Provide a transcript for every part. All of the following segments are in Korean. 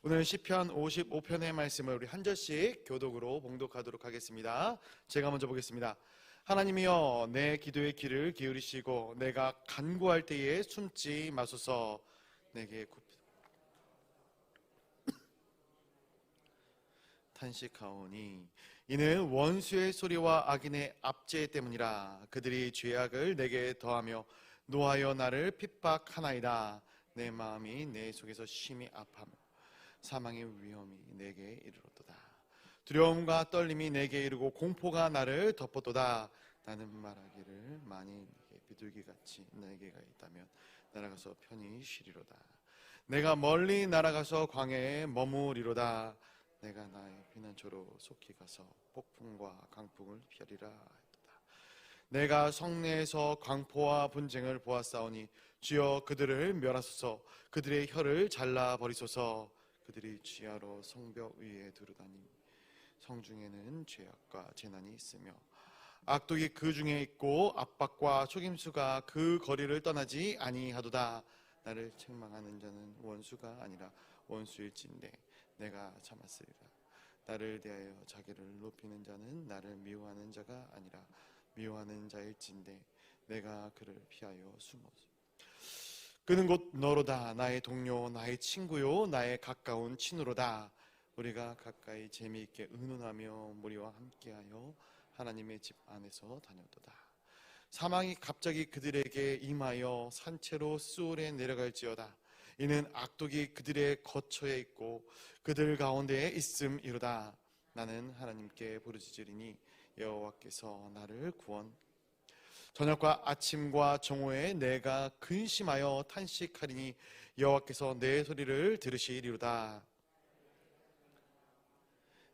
오늘 시편 55편의 말씀을 우리 한 절씩 교독으로 봉독하도록 하겠습니다. 제가 먼저 보겠습니다. 하나님이여, 내 기도의 귀를 기울이시고 내가 간구할 때에 숨지 마소서. 내게 탄식하오니 이는 원수의 소리와 악인의 압제 때문이라. 그들이 죄악을 내게 더하며 노하여 나를 핍박하나이다. 내 마음이 내 속에서 심히 아파하며 사망의 위험이 내게 이르렀도다. 두려움과 떨림이 내게 이르고 공포가 나를 덮었도다. 나는 말하기를 만일 내게 비둘기같이 내게가 있다면 날아가서 편히 쉬리로다. 내가 멀리 날아가서 광야에 머무리로다. 내가 나의 피난처로 속히 가서 폭풍과 강풍을 피하리라 했도다. 내가 성내에서 광포와 분쟁을 보았사오니 주여 그들을 멸하소서. 그들의 혀를 잘라버리소서. 그들이 지하로 성벽 위에 두루다니 성중에는 죄악과 재난이 있으며 악독이 그 중에 있고 압박과 속임수가 그 거리를 떠나지 아니하도다. 나를 책망하는 자는 원수가 아니라 원수일진데 내가 참았으리라. 나를 대하여 자기를 높이는 자는 나를 미워하는 자가 아니라 미워하는 자일진데 내가 그를 피하여 숨었소. 그는 곧 너로다. 나의 동료, 나의 친구요, 나의 가까운 친구로다. 우리가 가까이 재미있게 의논하며 무리와 함께하여 하나님의 집 안에서 다녔도다. 사망이 갑자기 그들에게 임하여 산채로 수월에 내려갈지어다. 이는 악독이 그들의 거처에 있고 그들 가운데에 있음이로다. 나는 하나님께 부르짖으리니 여호와께서 나를 구원. 저녁과 아침과 정오에 내가 근심하여 탄식하리니 여호와께서 내 소리를 들으시리로다.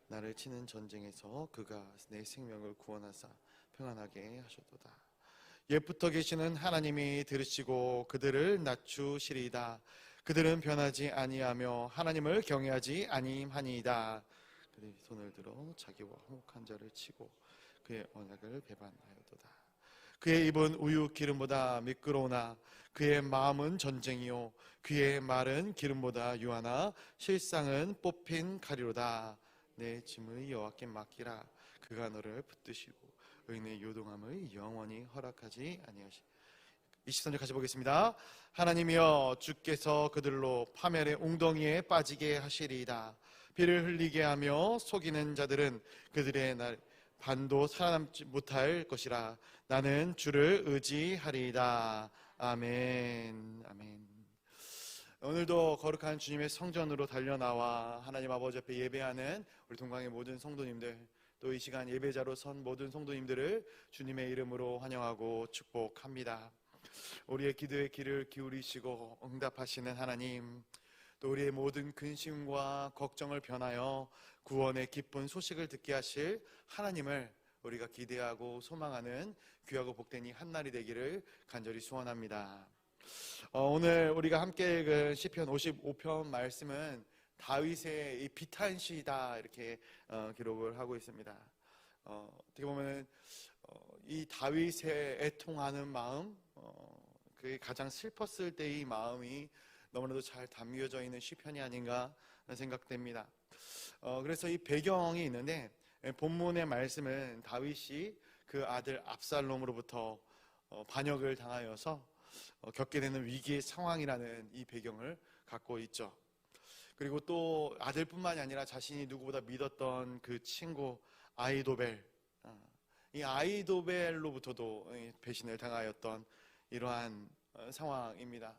나를 치는 전쟁에서 그가 내 생명을 구원하사 평안하게 하셨도다. 옛부터 계시는 하나님이 들으시고 그들을 낮추시리이다. 그들은 변하지 아니하며 하나님을 경외하지 아니하니이다. 그들이 손을 들어 자기와 화목한 자를 치고 그의 언약을 배반하였도다. 그의 입은 우유 기름보다 미끄러우나 그의 마음은 전쟁이요 그의 말은 기름보다 유하나 실상은 뽑힌 가리로다. 내 짐을 여호와께 맡기라. 그가 너를 붙드시고 의인의 요동함을 영원히 허락하지 아니하시. 23절 같이 보겠습니다. 하나님이여, 주께서 그들로 파멸의 웅덩이에 빠지게 하시리이다. 피를 흘리게 하며 속이는 자들은 그들의 날 반도 살아남지 못할 것이라. 나는 주를 의지하리이다. 아멘. 아멘. 오늘도 거룩한 주님의 성전으로 달려나와 하나님 아버지 앞에 예배하는 우리 동강의 모든 성도님들, 또 이 시간 예배자로 선 모든 성도님들을 주님의 이름으로 환영하고 축복합니다. 우리의 기도에 귀를 기울이시고 응답하시는 하나님, 또 우리의 모든 근심과 걱정을 변하여 구원의 기쁜 소식을 듣게 하실 하나님을 우리가 기대하고 소망하는 귀하고 복된 이 한날이 되기를 간절히 소원합니다. 오늘 우리가 함께 읽은 시편 55편 말씀은 다윗의 이 비탄시다 이렇게 기록을 하고 있습니다. 어떻게 보면 이 다윗의 애통하는 마음, 그게 가장 슬펐을 때의 마음이 너무나도 잘 담겨져 있는 시편이 아닌가 생각됩니다. 그래서 이 배경이 있는데, 본문의 말씀은 다윗이 그 아들 압살롬으로부터 반역을 당하여서 겪게 되는 위기의 상황이라는 이 배경을 갖고 있죠. 그리고 또 아들뿐만이 아니라 자신이 누구보다 믿었던 그 친구 아히도벨, 이 아히도벨로부터도 배신을 당하였던 이러한 상황입니다.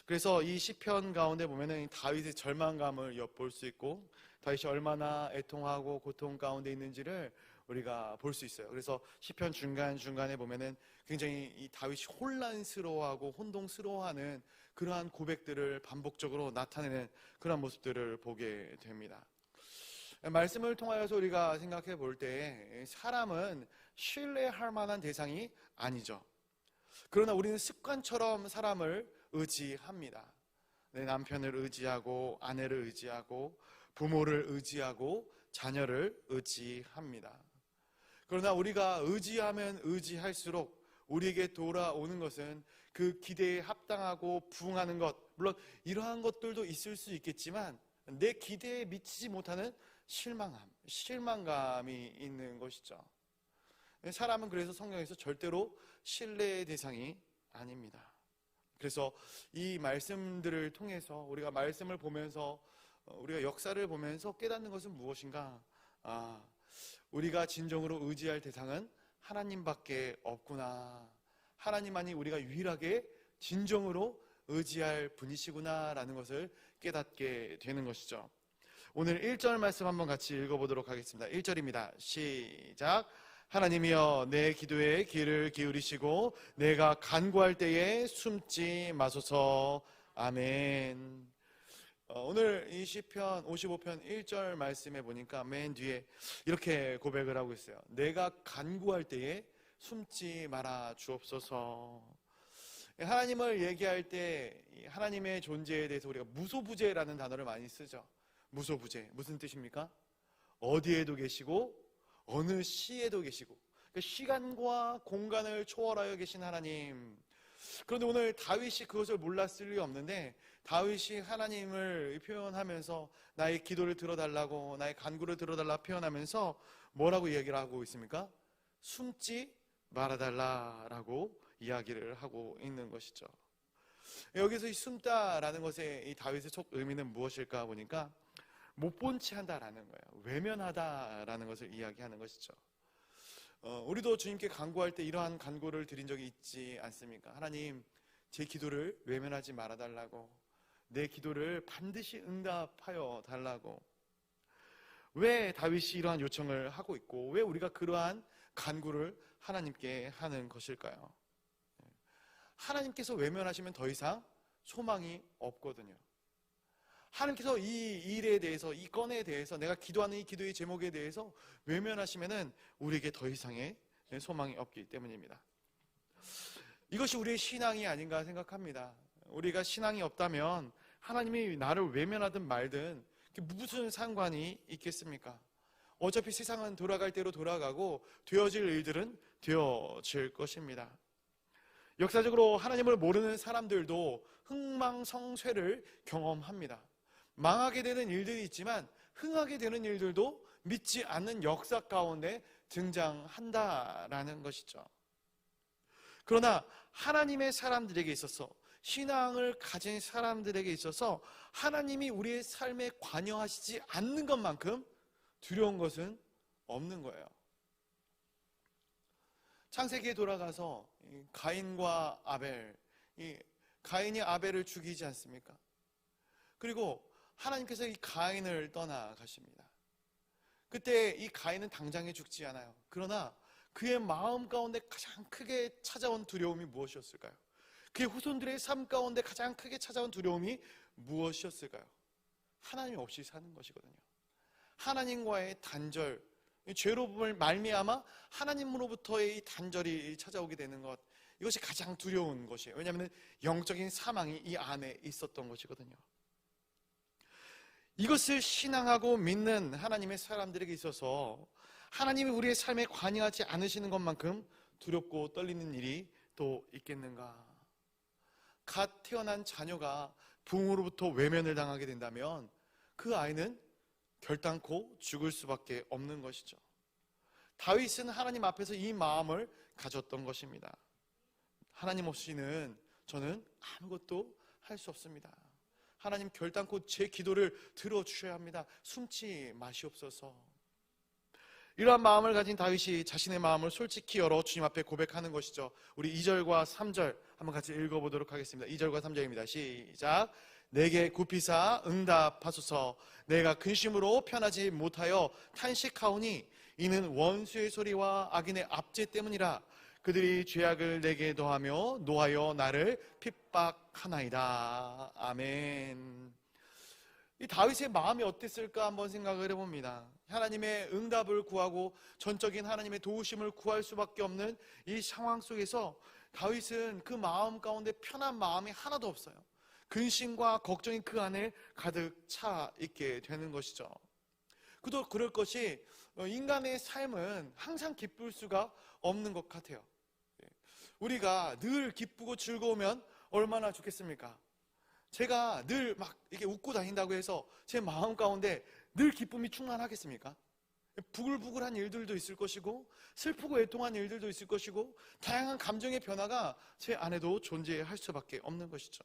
그래서 이 시편 가운데 보면은 다윗의 절망감을 엿볼 수 있고 다윗이 얼마나 애통하고 고통 가운데 있는지를 우리가 볼 수 있어요. 그래서 시편 중간중간에 보면은 굉장히 이 다윗이 혼란스러워하고 혼동스러워하는 그러한 고백들을 반복적으로 나타내는 그런 모습들을 보게 됩니다. 말씀을 통하여서 우리가 생각해 볼 때 사람은 신뢰할 만한 대상이 아니죠. 그러나 우리는 습관처럼 사람을 의지합니다. 내 남편을 의지하고 아내를 의지하고 부모를 의지하고 자녀를 의지합니다. 그러나 우리가 의지하면 의지할수록 우리에게 돌아오는 것은 그 기대에 합당하고 부응하는 것, 물론 이러한 것들도 있을 수 있겠지만 내 기대에 미치지 못하는 실망감이 있는 것이죠. 사람은 그래서 성경에서 절대로 신뢰의 대상이 아닙니다. 그래서 이 말씀들을 통해서 우리가 말씀을 보면서 우리가 역사를 보면서 깨닫는 것은 무엇인가? 우리가 진정으로 의지할 대상은 하나님밖에 없구나. 하나님만이 우리가 유일하게 진정으로 의지할 분이시구나 라는 것을 깨닫게 되는 것이죠. 오늘 1절 말씀 한번 같이 읽어보도록 하겠습니다. 1절입니다. 시작. 하나님이여 내 기도에 귀를 기울이시고 내가 간구할 때에 숨지 마소서. 아멘. 오늘 이 시편 55편 1절 말씀에 보니까 맨 뒤에 이렇게 고백을 하고 있어요. 내가 간구할 때에 숨지 말아 주옵소서. 하나님을 얘기할 때 하나님의 존재에 대해서 우리가 무소부재라는 단어를 많이 쓰죠. 무소부재 무슨 뜻입니까? 어디에도 계시고 어느 시에도 계시고, 그러니까 시간과 공간을 초월하여 계신 하나님. 그런데 오늘 다윗이 그것을 몰랐을 리 없는데 다윗이 하나님을 표현하면서 나의 기도를 들어달라고, 나의 간구를 들어달라 표현하면서 뭐라고 얘기를 하고 있습니까? 숨지 말아달라라고 이야기를 하고 있는 것이죠. 여기서 이 숨다라는 것의 이 다윗의 속 의미는 무엇일까 보니까 못 본 채 한다라는 거예요. 외면하다라는 것을 이야기하는 것이죠. 우리도 주님께 간구할 때 이러한 간구를 드린 적이 있지 않습니까? 하나님, 제 기도를 외면하지 말아달라고, 내 기도를 반드시 응답하여 달라고. 왜 다윗이 이러한 요청을 하고 있고 왜 우리가 그러한 간구를 하나님께 하는 것일까요? 하나님께서 외면하시면 더 이상 소망이 없거든요. 하나님께서 이 일에 대해서, 이 건에 대해서, 내가 기도하는 이 기도의 제목에 대해서 외면하시면은 우리에게 더 이상의 소망이 없기 때문입니다. 이것이 우리의 신앙이 아닌가 생각합니다. 우리가 신앙이 없다면 하나님이 나를 외면하든 말든 무슨 상관이 있겠습니까? 어차피 세상은 돌아갈 대로 돌아가고 되어질 일들은 되어질 것입니다. 역사적으로 하나님을 모르는 사람들도 흥망성쇠를 경험합니다. 망하게 되는 일들이 있지만 흥하게 되는 일들도 믿지 않는 역사 가운데 등장한다라는 것이죠. 그러나 하나님의 사람들에게 있어서, 신앙을 가진 사람들에게 있어서 하나님이 우리의 삶에 관여하시지 않는 것만큼 두려운 것은 없는 거예요. 창세기에 돌아가서 가인과 아벨, 가인이 아벨을 죽이지 않습니까? 그리고 하나님께서 이 가인을 떠나가십니다. 그때 이 가인은 당장에 죽지 않아요. 그러나 그의 마음 가운데 가장 크게 찾아온 두려움이 무엇이었을까요? 그의 후손들의 삶 가운데 가장 크게 찾아온 두려움이 무엇이었을까요? 하나님 없이 사는 것이거든요. 하나님과의 단절, 죄로 말미암아 하나님으로부터의 이 단절이 찾아오게 되는 것, 이것이 가장 두려운 것이에요. 왜냐하면 영적인 사망이 이 안에 있었던 것이거든요. 이것을 신앙하고 믿는 하나님의 사람들에게 있어서 하나님이 우리의 삶에 관여하지 않으시는 것만큼 두렵고 떨리는 일이 또 있겠는가? 갓 태어난 자녀가 부모로부터 외면을 당하게 된다면 그 아이는 결단코 죽을 수밖에 없는 것이죠. 다윗은 하나님 앞에서 이 마음을 가졌던 것입니다. 하나님 없이는 저는 아무것도 할 수 없습니다. 하나님 결단코 제 기도를 들어주셔야 합니다. 숨지 마시옵소서. 이러한 마음을 가진 다윗이 자신의 마음을 솔직히 열어 주님 앞에 고백하는 것이죠. 우리 2절과 3절 한번 같이 읽어보도록 하겠습니다. 2절과 3절입니다. 시작. 내게 굽히사 응답하소서. 내가 근심으로 편하지 못하여 탄식하오니 이는 원수의 소리와 악인의 압제 때문이라. 그들이 죄악을 내게 더하며 노하여 나를 핍박하나이다. 아멘. 이 다윗의 마음이 어땠을까 한번 생각을 해봅니다. 하나님의 응답을 구하고 전적인 하나님의 도우심을 구할 수밖에 없는 이 상황 속에서 다윗은 그 마음 가운데 편한 마음이 하나도 없어요. 근심과 걱정이 그 안에 가득 차 있게 되는 것이죠. 그도 그럴 것이 인간의 삶은 항상 기쁠 수가 없는 것 같아요. 우리가 늘 기쁘고 즐거우면 얼마나 좋겠습니까? 제가 늘 막 이렇게 웃고 다닌다고 해서 제 마음 가운데 늘 기쁨이 충만하겠습니까? 부글부글한 일들도 있을 것이고 슬프고 애통한 일들도 있을 것이고 다양한 감정의 변화가 제 안에도 존재할 수밖에 없는 것이죠.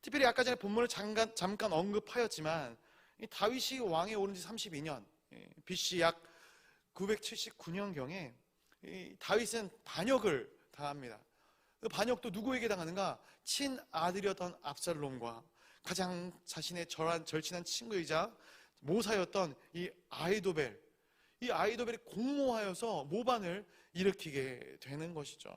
특별히 아까 전에 본문을 잠깐 언급하였지만 이 다윗이 왕에 오른 지 32년 BC 약 979년경에 다윗은 반역을 당합니다. 그 반역도 누구에게 당하는가? 친아들이었던 압살롬과 가장 자신의 절친한 친구이자 모사였던 이 아히도벨, 이 아히도벨이 공모하여서 모반을 일으키게 되는 것이죠.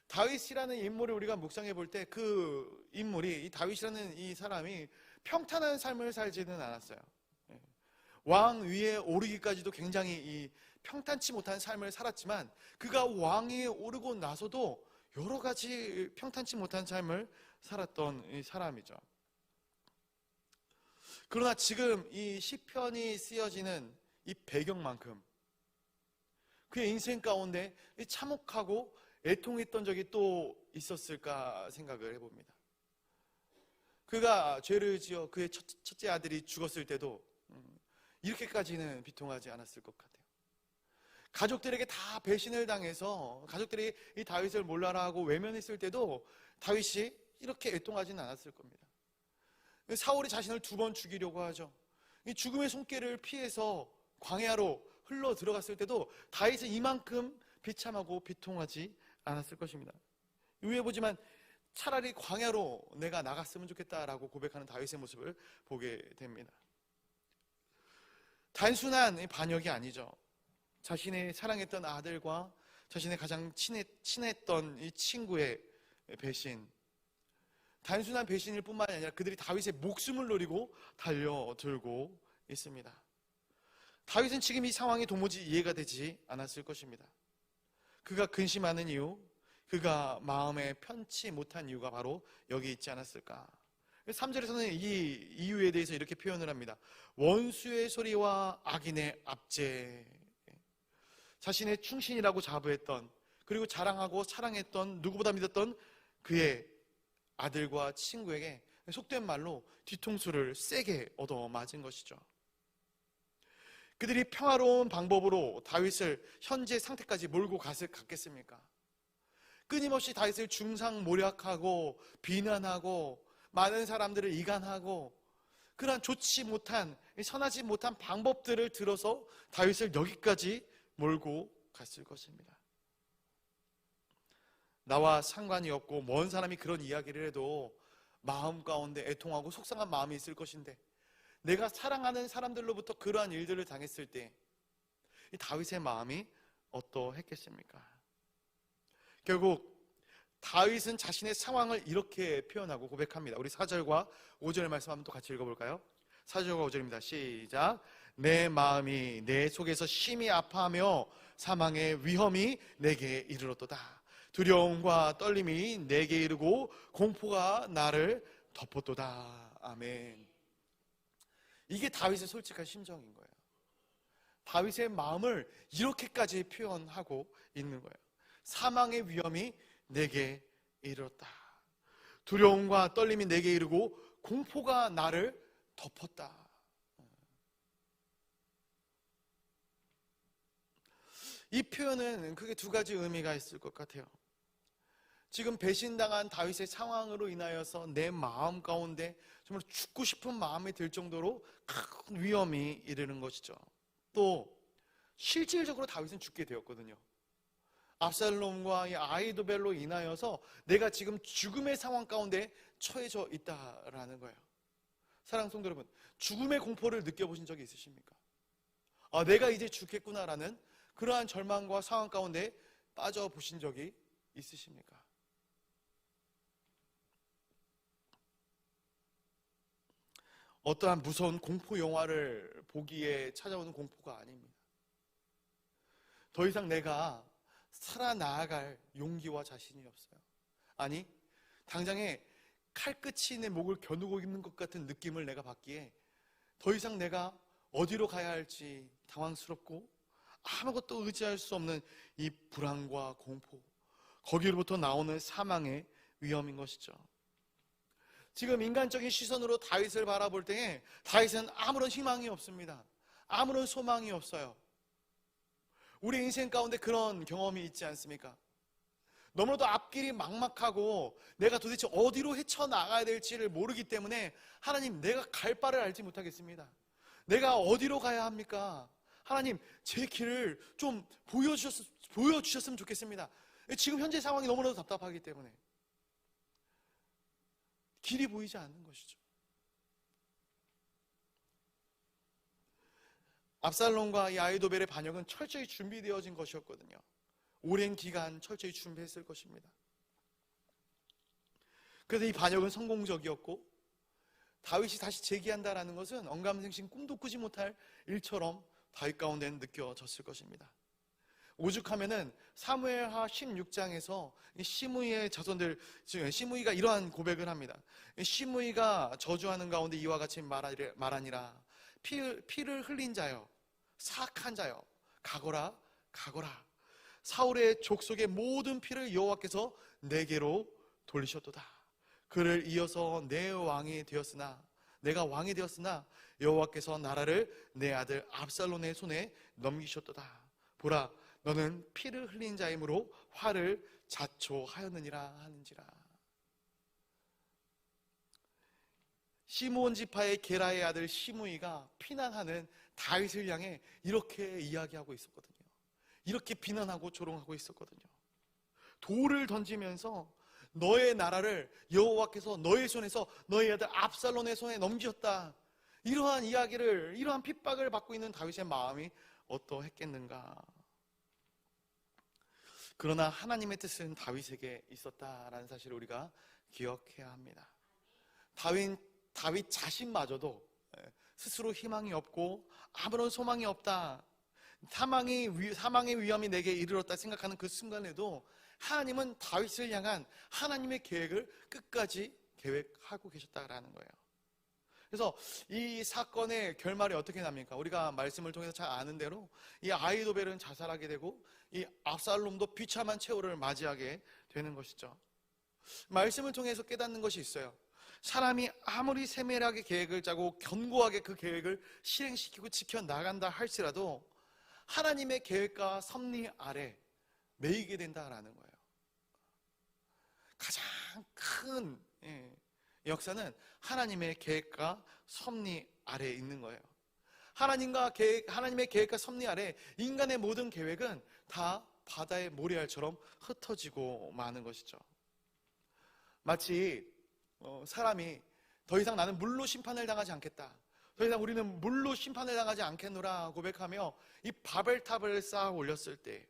다윗이라는 인물을 우리가 묵상해 볼 때 그 인물이, 이 다윗이라는 이 사람이 평탄한 삶을 살지는 않았어요. 왕 위에 오르기까지도 굉장히 이 평탄치 못한 삶을 살았지만 그가 왕위에 오르고 나서도 여러 가지 평탄치 못한 삶을 살았던 이 사람이죠. 그러나 지금 이 시편이 쓰여지는 이 배경만큼 그의 인생 가운데 참혹하고 애통했던 적이 또 있었을까 생각을 해봅니다. 그가 죄를 지어 그의 첫째 아들이 죽었을 때도 이렇게까지는 비통하지 않았을 것 같아요. 가족들에게 다 배신을 당해서 가족들이 이 다윗을 몰라라 하고 외면했을 때도 다윗이 이렇게 애통하지는 않았을 겁니다. 사울이 자신을 2번 죽이려고 하죠. 이 죽음의 손길을 피해서 광야로 흘러 들어갔을 때도 다윗은 이만큼 비참하고 비통하지 않았을 것입니다. 위에 보지만 차라리 광야로 내가 나갔으면 좋겠다라고 고백하는 다윗의 모습을 보게 됩니다. 단순한 반역이 아니죠. 자신의 사랑했던 아들과 자신의 가장 친했던 이 친구의 배신, 단순한 배신일 뿐만 아니라 그들이 다윗의 목숨을 노리고 달려들고 있습니다. 다윗은 지금 이 상황이 도무지 이해가 되지 않았을 것입니다. 그가 근심하는 이유, 그가 마음에 편치 못한 이유가 바로 여기 있지 않았을까. 3절에서는 이 이유에 대해서 이렇게 표현을 합니다. 원수의 소리와 악인의 압제. 자신의 충신이라고 자부했던, 그리고 자랑하고 사랑했던, 누구보다 믿었던 그의 아들과 친구에게 속된 말로 뒤통수를 세게 얻어맞은 것이죠. 그들이 평화로운 방법으로 다윗을 현재 상태까지 몰고 갔겠습니까? 끊임없이 다윗을 중상모략하고 비난하고 많은 사람들을 이간하고 그러한 좋지 못한, 선하지 못한 방법들을 들어서 다윗을 여기까지 몰고 갔을 것입니다. 나와 상관이 없고 먼 사람이 그런 이야기를 해도 마음 가운데 애통하고 속상한 마음이 있을 것인데, 내가 사랑하는 사람들로부터 그러한 일들을 당했을 때 이 다윗의 마음이 어떠했겠습니까? 결국 다윗은 자신의 상황을 이렇게 표현하고 고백합니다. 우리 4절과 5절 말씀 한번 또 같이 읽어볼까요? 4절과 5절입니다. 시작. 내 마음이 내 속에서 심히 아파하며 사망의 위험이 내게 이르렀도다. 두려움과 떨림이 내게 이르고 공포가 나를 덮었도다. 아멘. 이게 다윗의 솔직한 심정인 거예요. 다윗의 마음을 이렇게까지 표현하고 있는 거예요. 사망의 위험이 내게 이르렀다. 두려움과 떨림이 내게 이르고 공포가 나를 덮었다. 이 표현은 크게 2가지 의미가 있을 것 같아요. 지금 배신당한 다윗의 상황으로 인하여서 내 마음 가운데 정말 죽고 싶은 마음이 들 정도로 큰 위험이 이르는 것이죠. 또 실질적으로 다윗은 죽게 되었거든요. 압살롬과 이 아히도벨로 인하여서 내가 지금 죽음의 상황 가운데 처해져 있다라는 거예요. 사랑하는 성도 여러분, 죽음의 공포를 느껴보신 적이 있으십니까? 내가 이제 죽겠구나라는 그러한 절망과 상황 가운데 빠져보신 적이 있으십니까? 어떠한 무서운 공포 영화를 보기에 찾아오는 공포가 아닙니다. 더 이상 내가 살아나아갈 용기와 자신이 없어요. 아니, 당장에 칼끝이 내 목을 겨누고 있는 것 같은 느낌을 내가 받기에 더 이상 내가 어디로 가야 할지 당황스럽고 아무것도 의지할 수 없는 이 불안과 공포, 거기로부터 나오는 사망의 위험인 것이죠. 지금 인간적인 시선으로 다윗을 바라볼 때에 다윗은 아무런 희망이 없습니다. 아무런 소망이 없어요. 우리 인생 가운데 그런 경험이 있지 않습니까? 너무나도 앞길이 막막하고 내가 도대체 어디로 헤쳐나가야 될지를 모르기 때문에 하나님, 내가 갈 바를 알지 못하겠습니다. 내가 어디로 가야 합니까? 하나님, 제 길을 좀 보여주셨으면 좋겠습니다. 지금 현재 상황이 너무나도 답답하기 때문에 길이 보이지 않는 것이죠. 압살롬과 이 아히도벨의 반역은 철저히 준비되어진 것이었거든요. 오랜 기간 철저히 준비했을 것입니다. 그래서 이 반역은 성공적이었고 다윗이 다시 재기한다라는 것은 언감생심 꿈도 꾸지 못할 일처럼 다윗 가운데는 느껴졌을 것입니다. 오죽하면은 사무엘하 16장에서 시므이의 자손들, 시므이가 이러한 고백을 합니다. 시므이가 저주하는 가운데 이와 같이 말하니라. 피를 흘린 자여, 사악한 자여, 가거라 가거라. 사울의 족속의 모든 피를 여호와께서 내게로 돌리셨도다. 그를 이어서 내가 왕이 되었으나 여호와께서 나라를 내 아들 압살롬의 손에 넘기셨도다. 보라, 너는 피를 흘린 자이므로 화를 자초하였느니라 하는지라. 시므온 지파의 게라의 아들 시므이가 피난하는 다윗을 향해 이렇게 이야기하고 있었거든요. 이렇게 비난하고 조롱하고 있었거든요. 돌을 던지면서 너의 나라를 여호와께서 너의 손에서 너의 아들 압살롬의 손에 넘기셨다. 이러한 이야기를, 이러한 핍박을 받고 있는 다윗의 마음이 어떠했겠는가. 그러나 하나님의 뜻은 다윗에게 있었다라는 사실을 우리가 기억해야 합니다. 다윗 자신마저도 스스로 희망이 없고 아무런 소망이 없다, 사망의 위험이 내게 이르렀다 생각하는 그 순간에도 하나님은 다윗을 향한 하나님의 계획을 끝까지 계획하고 계셨다라는 거예요. 그래서 이 사건의 결말이 어떻게 납니까? 우리가 말씀을 통해서 잘 아는 대로 이 아히도벨은 자살하게 되고 이 압살롬도 비참한 최후를 맞이하게 되는 것이죠. 말씀을 통해서 깨닫는 것이 있어요. 사람이 아무리 세밀하게 계획을 짜고 견고하게 그 계획을 실행시키고 지켜나간다 할지라도 하나님의 계획과 섭리 아래 매이게 된다라는 거예요. 가장 큰 역사는 하나님의 계획과 섭리 아래에 있는 거예요. 하나님의 계획과 섭리 아래 인간의 모든 계획은 다 바다의 모래알처럼 흩어지고 마는 것이죠. 마치 사람이 더 이상 나는 물로 심판을 당하지 않겠다, 더 이상 우리는 물로 심판을 당하지 않겠노라 고백하며 이 바벨탑을 쌓아 올렸을 때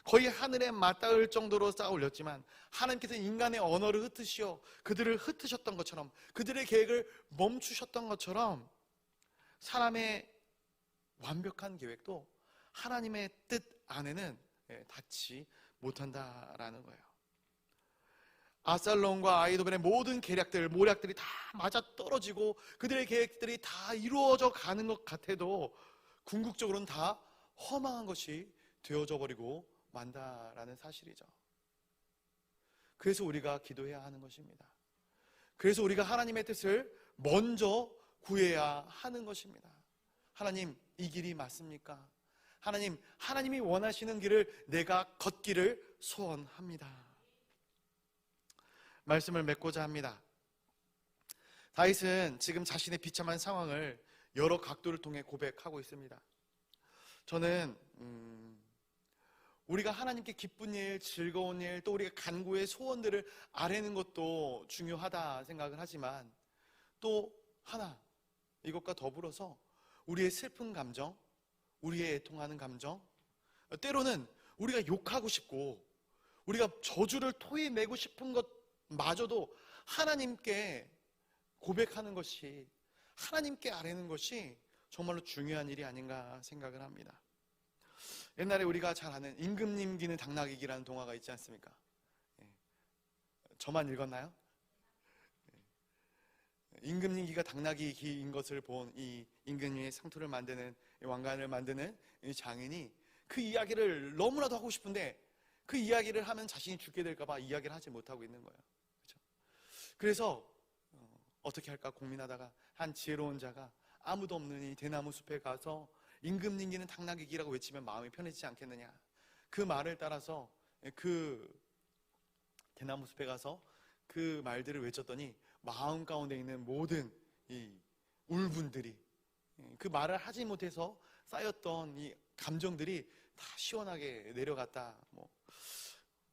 거의 하늘에 맞닿을 정도로 쌓아 올렸지만 하나님께서 인간의 언어를 흩으시어 그들을 흩으셨던 것처럼, 그들의 계획을 멈추셨던 것처럼 사람의 완벽한 계획도 하나님의 뜻 안에는 닿지 못한다라는 거예요. 압살롬과 아히도벨의 모든 모략들이 다 맞아떨어지고 그들의 계획들이 다 이루어져 가는 것 같아도 궁극적으로는 다 허망한 것이 되어져 버리고 만다라는 사실이죠. 그래서 우리가 기도해야 하는 것입니다. 그래서 우리가 하나님의 뜻을 먼저 구해야 하는 것입니다. 하나님, 이 길이 맞습니까? 하나님이 원하시는 길을 내가 걷기를 소원합니다. 말씀을 맺고자 합니다. 다윗은 지금 자신의 비참한 상황을 여러 각도를 통해 고백하고 있습니다. 저는 우리가 하나님께 기쁜 일, 즐거운 일, 또 우리가 간구의 소원들을 아뢰는 것도 중요하다 생각을 하지만 또 하나, 이것과 더불어서 우리의 슬픈 감정, 우리의 애통하는 감정, 때로는 우리가 욕하고 싶고 우리가 저주를 토해내고 싶은 것마저도 하나님께 고백하는 것이, 하나님께 아뢰는 것이 정말로 중요한 일이 아닌가 생각을 합니다. 옛날에 우리가 잘 아는 임금님 기는 당나귀기라는 동화가 있지 않습니까? 저만 읽었나요? 임금님 기가 당나귀 기인 것을 본 이 임금님의 상투를 만드는, 왕관을 만드는 이 장인이 그 이야기를 너무나도 하고 싶은데 그 이야기를 하면 자신이 죽게 될까 봐 이야기를 하지 못하고 있는 거예요. 그렇죠? 그래서 어떻게 할까 고민하다가 한 지혜로운 자가 아무도 없는 이 대나무 숲에 가서 임금님기는 당나귀기라고 외치면 마음이 편해지지 않겠느냐. 그 말을 따라서 그 대나무 숲에 가서 그 말들을 외쳤더니 마음 가운데 있는 모든 이 울분들이, 그 말을 하지 못해서 쌓였던 이 감정들이 다 시원하게 내려갔다.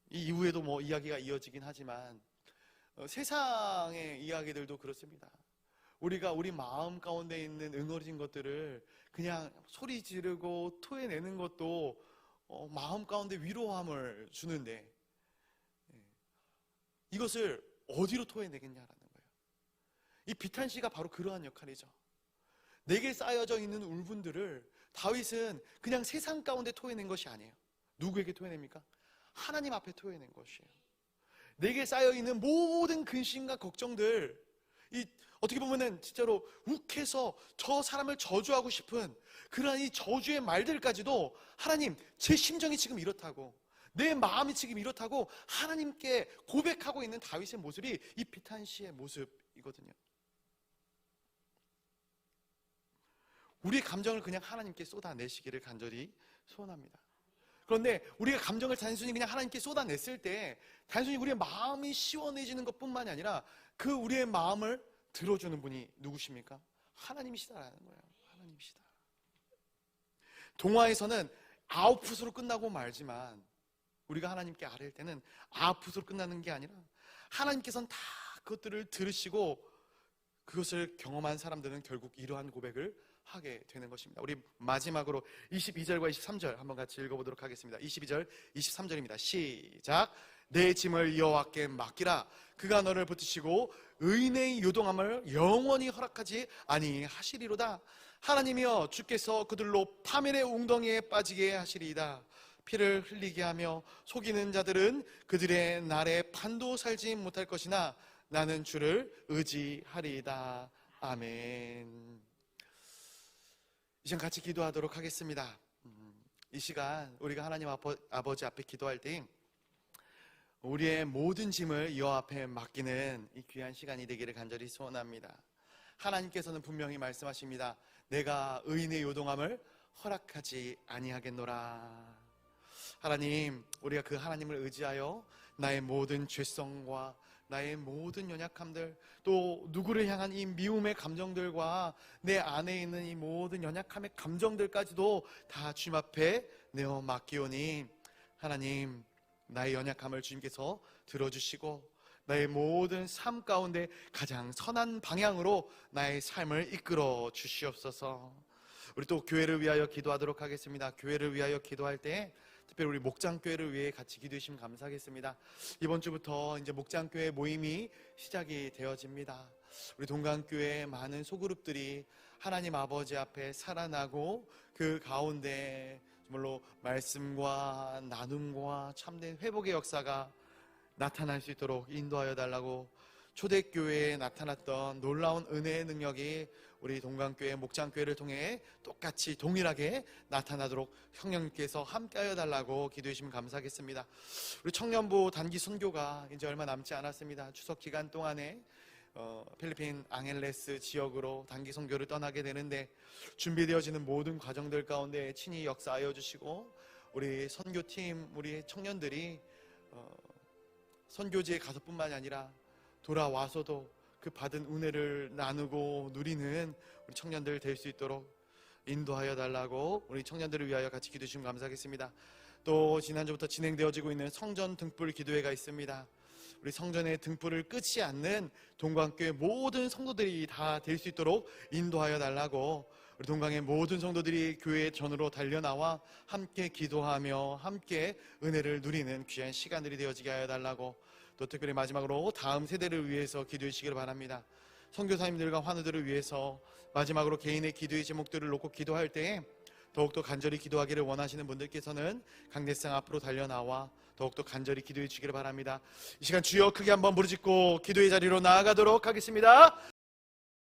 이 이후에도 이야기가 이어지긴 하지만 세상의 이야기들도 그렇습니다. 우리가 우리 마음 가운데 있는 응어리진 것들을 그냥 소리 지르고 토해내는 것도 마음 가운데 위로함을 주는데, 이것을 어디로 토해내겠냐라는 거예요. 이 비탄시가 바로 그러한 역할이죠. 내게 쌓여져 있는 울분들을 다윗은 그냥 세상 가운데 토해낸 것이 아니에요. 누구에게 토해냅니까? 하나님 앞에 토해낸 것이에요. 내게 쌓여있는 모든 근심과 걱정들, 어떻게 보면은 진짜로 욱해서 저 사람을 저주하고 싶은 그러한 이 저주의 말들까지도, 하나님, 제 심정이 지금 이렇다고, 내 마음이 지금 이렇다고 하나님께 고백하고 있는 다윗의 모습이 이 비탄시의 모습이거든요. 우리의 감정을 그냥 하나님께 쏟아내시기를 간절히 소원합니다. 그런데 우리가 감정을 단순히 그냥 하나님께 쏟아냈을 때 단순히 우리의 마음이 시원해지는 것뿐만이 아니라 그 우리의 마음을 들어주는 분이 누구십니까? 하나님이시다라는 거예요. 하나님이시다. 동화에서는 아웃풋으로 끝나고 말지만 우리가 하나님께 아뢰일 때는 아웃풋으로 끝나는 게 아니라 하나님께서는 다 그것들을 들으시고 그것을 경험한 사람들은 결국 이러한 고백을 하게 되는 것입니다. 우리 마지막으로 22절과 23절 한번 같이 읽어보도록 하겠습니다. 22절, 23절입니다. 시작. 내 짐을 여호와께 맡기라. 그가 너를 붙드시고 의인의 요동함을 영원히 허락하지 아니하시리로다. 하나님이여, 주께서 그들로 파멸의 웅덩이에 빠지게 하시리이다. 피를 흘리게 하며 속이는 자들은 그들의 날에 판도 살지 못할 것이나 나는 주를 의지하리이다. 아멘. 이 시간 같이 기도하도록 하겠습니다. 이 시간 우리가 하나님 아버지 앞에 기도할 때 우리의 모든 짐을 여호와 앞에 맡기는 이 귀한 시간이 되기를 간절히 소원합니다. 하나님께서는 분명히 말씀하십니다. 내가 의인의 요동함을 허락하지 아니하겠노라. 하나님, 우리가 그 하나님을 의지하여 나의 모든 죄성과 나의 모든 연약함들, 또 누구를 향한 이 미움의 감정들과 내 안에 있는 이 모든 연약함의 감정들까지도 다 주님 앞에 내어 맡기오니 하나님, 나의 연약함을 주님께서 들어주시고 나의 모든 삶 가운데 가장 선한 방향으로 나의 삶을 이끌어 주시옵소서. 우리 또 교회를 위하여 기도하도록 하겠습니다. 교회를 위하여 기도할 때 특별히 우리 목장교회를 위해 같이 기도해 주시면 감사하겠습니다. 이번 주부터 이제 목장교회 모임이 시작이 되어집니다. 우리 동강교회 많은 소그룹들이 하나님 아버지 앞에 살아나고 그 가운데 정말로 말씀과 나눔과 참된 회복의 역사가 나타날 수 있도록 인도하여 달라고, 초대교회에 나타났던 놀라운 은혜의 능력이 우리 동강교회 목장교회를 통해 똑같이 동일하게 나타나도록 성령님께서 함께하여 달라고 기도해 주시면 감사하겠습니다. 우리 청년부 단기 선교가 이제 얼마 남지 않았습니다. 추석 기간 동안에 필리핀 앙헬레스 지역으로 단기 선교를 떠나게 되는데 준비되어지는 모든 과정들 가운데 친히 역사하여 주시고 우리 선교팀, 우리 청년들이 선교지에 가서뿐만이 아니라 돌아와서도 그 받은 은혜를 나누고 누리는 우리 청년들 될 수 있도록 인도하여 달라고 우리 청년들을 위하여 같이 기도해 주시면 감사하겠습니다. 또 지난주부터 진행되어지고 있는 성전 등불 기도회가 있습니다. 우리 성전의 등불을 끄지 않는 동강교회 모든 성도들이 다 될 수 있도록 인도하여 달라고, 우리 동강의 모든 성도들이 교회 전으로 달려나와 함께 기도하며 함께 은혜를 누리는 귀한 시간들이 되어지게 하여 달라고, 또 특별히 마지막으로 다음 세대를 위해서 기도해 주시기를 바랍니다. 선교사님들과 환우들을 위해서 마지막으로 개인의 기도의 제목들을 놓고 기도할 때에 더욱더 간절히 기도하기를 원하시는 분들께서는 강대상 앞으로 달려나와 더욱더 간절히 기도해 주시기를 바랍니다. 이 시간 주여 크게 한번 부르짖고 기도의 자리로 나아가도록 하겠습니다.